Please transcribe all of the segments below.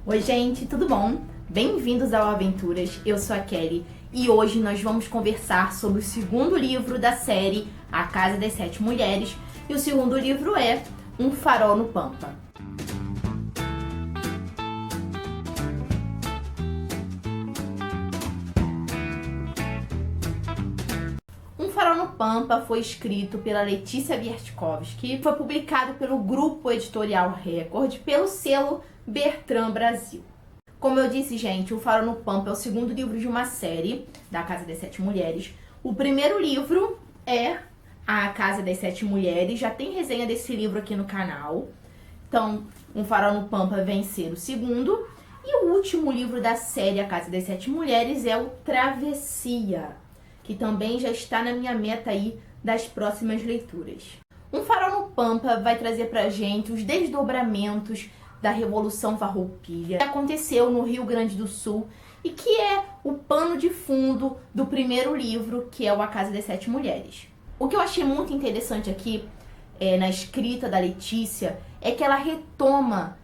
Oi gente, tudo bom? Bem-vindos ao Aventuras, eu sou a Kelly e hoje nós vamos conversar sobre o segundo livro da série A Casa das Sete Mulheres e o segundo livro é Um Farol no Pampa. Um Farol no Pampa foi escrito pela Letícia Wiertkowski, foi publicado pelo Grupo Editorial Record pelo selo Bertrand Brasil. Como eu disse, gente, O Farol no Pampa é o segundo livro de uma série da Casa das Sete Mulheres. O primeiro livro é A Casa das Sete Mulheres, já tem resenha desse livro aqui no canal. Então, Um Farol no Pampa vem ser o segundo. E o último livro da série A Casa das Sete Mulheres é o Travessia, que também já está na minha meta aí das próximas leituras. Um Farol no Pampa vai trazer pra gente os desdobramentos da Revolução Farroupilha, que aconteceu no Rio Grande do Sul e que é o pano de fundo do primeiro livro, que é o A Casa das Sete Mulheres. O que eu achei muito interessante aqui na escrita da Letícia é que ela retoma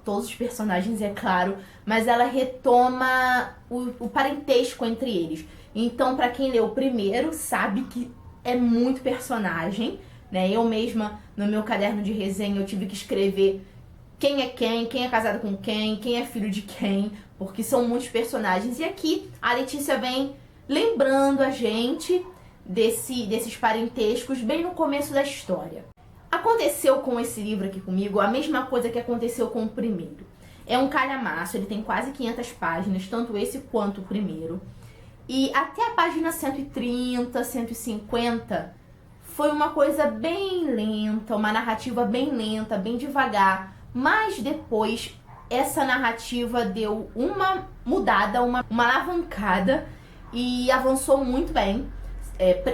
todos os personagens, é claro, mas ela retoma o parentesco entre eles. Então, para quem leu o primeiro, sabe que é muito personagem, né? Eu mesma, no meu caderno de resenha, eu tive que escrever quem é casado com quem é filho de quem, porque são muitos personagens. E aqui a Letícia vem lembrando a gente desses parentescos bem no começo da história. Aconteceu com esse livro aqui comigo a mesma coisa que aconteceu com o primeiro. É um calhamaço, ele tem quase 500 páginas, tanto esse quanto o primeiro. E até a página 130, 150, foi uma coisa bem lenta, uma narrativa bem lenta, bem devagar. Mas depois, essa narrativa deu uma mudada, uma alavancada e avançou muito bem.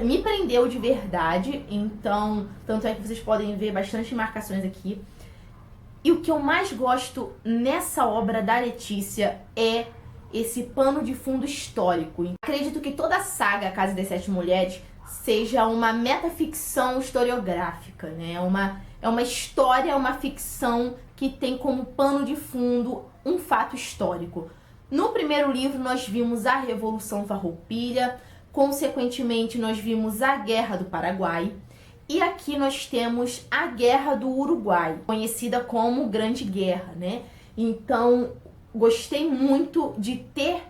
Me prendeu de verdade, então, tanto é que vocês podem ver bastante marcações aqui. E o que eu mais gosto nessa obra da Letícia é esse pano de fundo histórico. Acredito que toda a saga A Casa das Sete Mulheres seja uma metaficção historiográfica, né? É uma história, uma ficção que tem como pano de fundo um fato histórico. No primeiro livro nós vimos a Revolução Farroupilha, consequentemente nós vimos a Guerra do Paraguai, e aqui nós temos a Guerra do Uruguai, conhecida como Grande Guerra, né? Então, gostei muito de ter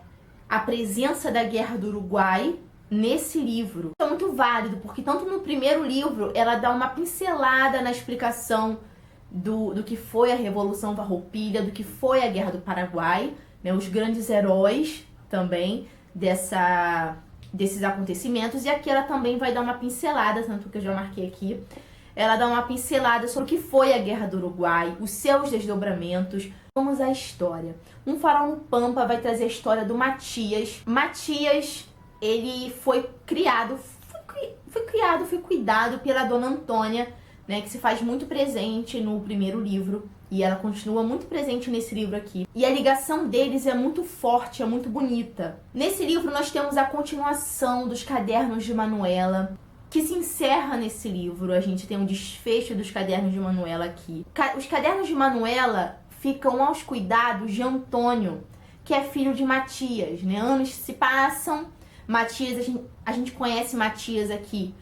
a presença da Guerra do Uruguai nesse livro. É muito válido, porque tanto no primeiro livro ela dá uma pincelada na explicação do que foi a Revolução Farroupilha, do que foi a Guerra do Paraguai, né, os grandes heróis também desses acontecimentos. E aqui ela também vai dar uma pincelada, tanto que eu já marquei aqui, ela dá uma pincelada sobre o que foi a Guerra do Uruguai, os seus desdobramentos. Vamos à história. Um Farol no Pampa vai trazer a história do Matias. Matias, ele foi cuidado pela Dona Antônia, né, que se faz muito presente no primeiro livro, e ela continua muito presente nesse livro aqui. E a ligação deles é muito forte, é muito bonita. Nesse livro nós temos a continuação dos cadernos de Manuela, que se encerra nesse livro. A gente tem um desfecho dos cadernos de Manuela aqui. Os cadernos de Manuela ficam aos cuidados de Antônio, que é filho de Matias, né? Anos se passam, Matias, a gente conhece Matias aqui,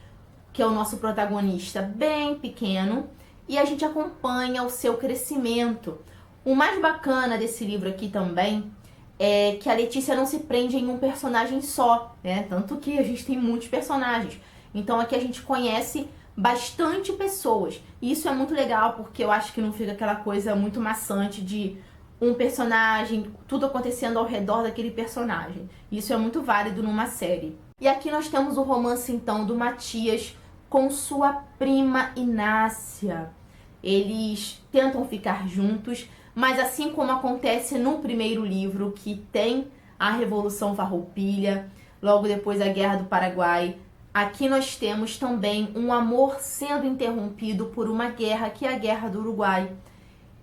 que é o nosso protagonista, bem pequeno, e a gente acompanha o seu crescimento. O mais bacana desse livro aqui também é que a Letícia não se prende em um personagem só, né? Tanto que a gente tem muitos personagens. Então aqui a gente conhece bastante pessoas. E isso é muito legal, porque eu acho que não fica aquela coisa muito maçante de um personagem, tudo acontecendo ao redor daquele personagem. Isso é muito válido numa série. E aqui nós temos o romance, então, do Matias com sua prima Inácia. Eles tentam ficar juntos, mas assim como acontece no primeiro livro, que tem a Revolução Farroupilha, logo depois a Guerra do Paraguai, aqui nós temos também um amor sendo interrompido por uma guerra, que é a Guerra do Uruguai.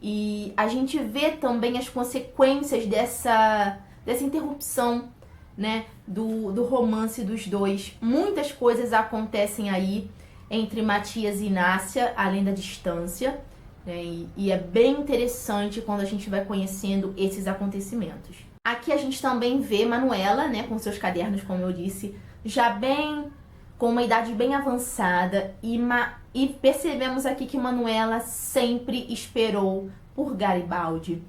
E a gente vê também as consequências dessa interrupção, né, do romance dos dois. Muitas coisas acontecem aí entre Matias e Inácia, além da distância, né? E é bem interessante quando a gente vai conhecendo esses acontecimentos. Aqui a gente também vê Manuela, né, com seus cadernos, como eu disse, já bem com uma idade bem avançada, e percebemos aqui que Manuela sempre esperou por Garibaldi.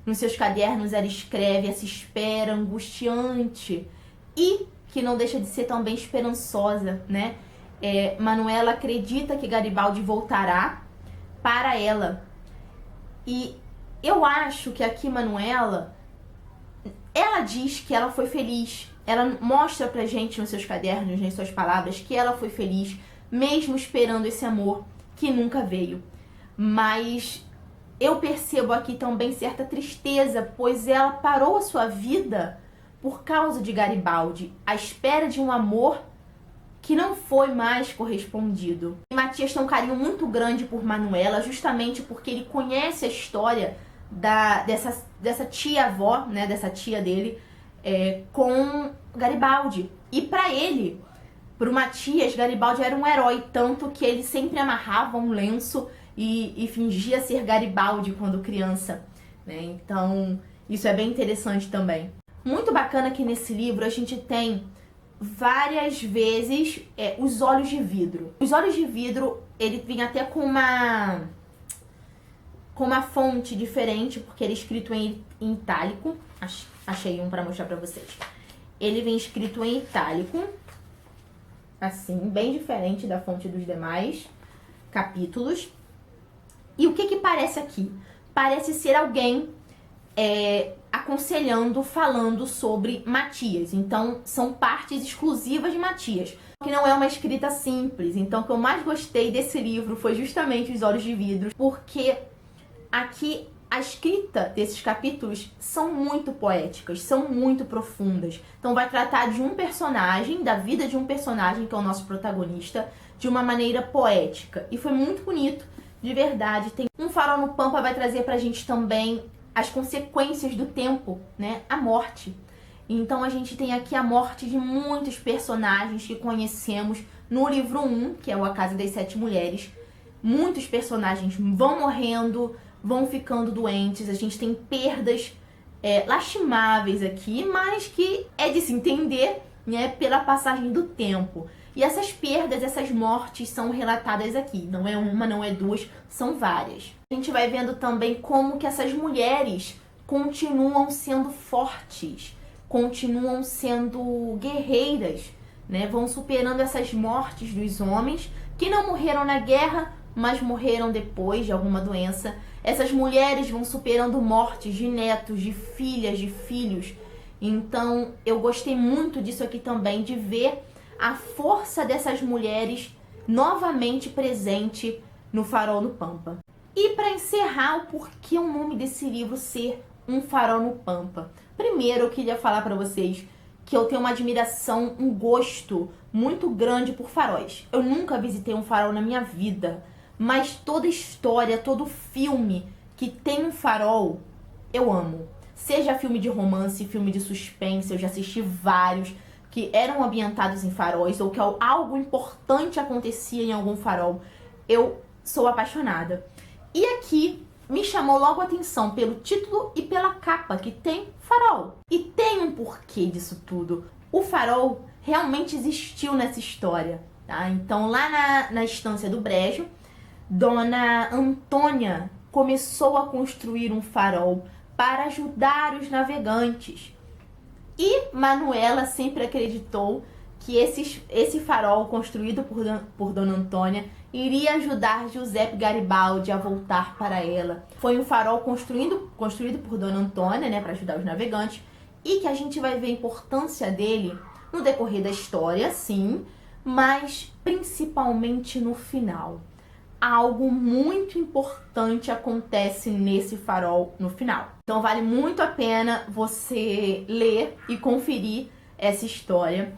Nos seus cadernos ela escreve essa espera angustiante e que não deixa de ser também esperançosa, né? Manuela acredita que Garibaldi voltará para ela. E eu acho que aqui Manuela, ela diz que ela foi feliz. Ela mostra pra gente nos seus cadernos, nas suas palavras, que ela foi feliz, mesmo esperando esse amor que nunca veio. Mas eu percebo aqui também certa tristeza, pois ela parou a sua vida por causa de Garibaldi, à espera de um amor que não foi mais correspondido. E Matias tem um carinho muito grande por Manuela, justamente porque ele conhece a história dessa tia-avó, né, dessa tia dele, com Garibaldi. E para ele, pro Matias, Garibaldi era um herói, tanto que ele sempre amarrava um lenço e fingia ser Garibaldi quando criança, né? Então, isso é bem interessante também. Muito bacana que nesse livro a gente tem várias vezes os olhos de vidro. Os olhos de vidro, ele vem até com uma fonte diferente, porque ele é escrito em itálico. Achei um para mostrar para vocês. Ele vem escrito em itálico, assim, bem diferente da fonte dos demais capítulos. E o que parece aqui? Parece ser alguém aconselhando, falando sobre Matias. Então, são partes exclusivas de Matias, que não é uma escrita simples. Então, o que eu mais gostei desse livro foi justamente Os Olhos de Vidro, porque aqui a escrita desses capítulos são muito poéticas, são muito profundas. Então vai tratar de um personagem, da vida de um personagem, que é o nosso protagonista, de uma maneira poética. E foi muito bonito, de verdade. Tem Um Farol no Pampa vai trazer pra gente também as consequências do tempo, né? A morte. Então a gente tem aqui a morte de muitos personagens que conhecemos no livro 1, que é o A Casa das Sete Mulheres. Muitos personagens vão morrendo, vão ficando doentes, a gente tem perdas lastimáveis aqui, mas que é de se entender, né, pela passagem do tempo. E essas perdas, essas mortes são relatadas aqui, não é uma, não é duas, são várias. A gente vai vendo também como que essas mulheres continuam sendo fortes, continuam sendo guerreiras, né, vão superando essas mortes dos homens que não morreram na guerra, mas morreram depois de alguma doença. Essas mulheres vão superando mortes de netos, de filhas, de filhos. Então, eu gostei muito disso aqui também, de ver a força dessas mulheres novamente presente no Farol no Pampa. E para encerrar, o porquê o nome desse livro ser Um Farol no Pampa? Primeiro, eu queria falar para vocês que eu tenho uma admiração, um gosto muito grande por faróis. Eu nunca visitei um farol na minha vida, mas toda história, todo filme que tem um farol, eu amo. Seja filme de romance, filme de suspense, eu já assisti vários que eram ambientados em faróis ou que algo importante acontecia em algum farol. Eu sou apaixonada. E aqui me chamou logo a atenção pelo título e pela capa, que tem farol. E tem um porquê disso tudo. O farol realmente existiu nessa história, tá? Então, lá na estância do Brejo, Dona Antônia começou a construir um farol para ajudar os navegantes. E Manuela sempre acreditou que esse farol construído por Dona Antônia iria ajudar Giuseppe Garibaldi a voltar para ela. Foi um farol construído por Dona Antônia, né, para ajudar os navegantes, e que a gente vai ver a importância dele no decorrer da história, sim, mas principalmente no final. Algo muito importante acontece nesse farol no final. Então vale muito a pena você ler e conferir essa história.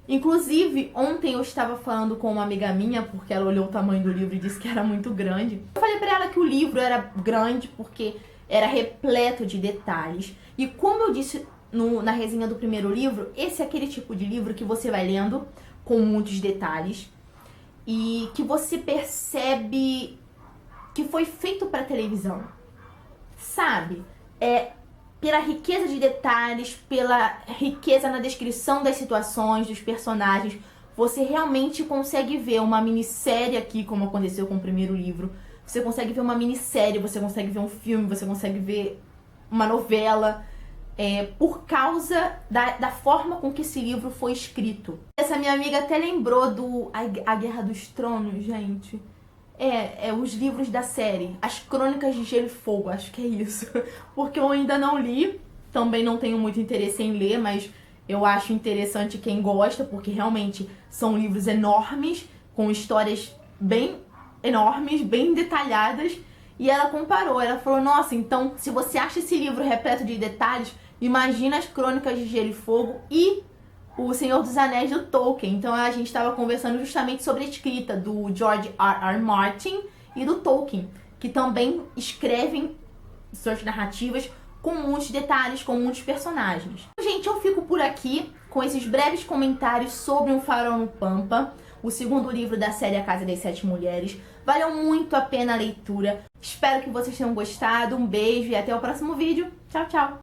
Inclusive, ontem eu estava falando com uma amiga minha, porque ela olhou o tamanho do livro e disse que era muito grande. Eu falei pra ela que o livro era grande porque era repleto de detalhes. E como eu disse na resenha do primeiro livro, esse é aquele tipo de livro que você vai lendo com muitos detalhes e que você percebe que foi feito para televisão. Sabe? Pela riqueza de detalhes, pela riqueza na descrição das situações, dos personagens, você realmente consegue ver uma minissérie aqui, como aconteceu com o primeiro livro. Você consegue ver uma minissérie, você consegue ver um filme, você consegue ver uma novela, por causa da forma com que esse livro foi escrito. Essa minha amiga até lembrou do A Guerra dos Tronos, gente. Os livros da série, As Crônicas de Gelo e Fogo, acho que é isso. Porque eu ainda não li, também não tenho muito interesse em ler, mas eu acho interessante quem gosta, porque realmente são livros enormes, com histórias bem enormes, bem detalhadas. E ela comparou, ela falou, nossa, então se você acha esse livro repleto de detalhes, imagina As Crônicas de Gelo e Fogo e O Senhor dos Anéis do Tolkien. Então a gente estava conversando justamente sobre a escrita do George R.R. Martin e do Tolkien, que também escrevem suas narrativas com muitos detalhes, com muitos personagens. Gente, eu fico por aqui com esses breves comentários sobre Um Farol no Pampa, o segundo livro da série A Casa das Sete Mulheres. Valeu muito a pena a leitura. Espero que vocês tenham gostado. Um beijo e até o próximo vídeo. Tchau, tchau!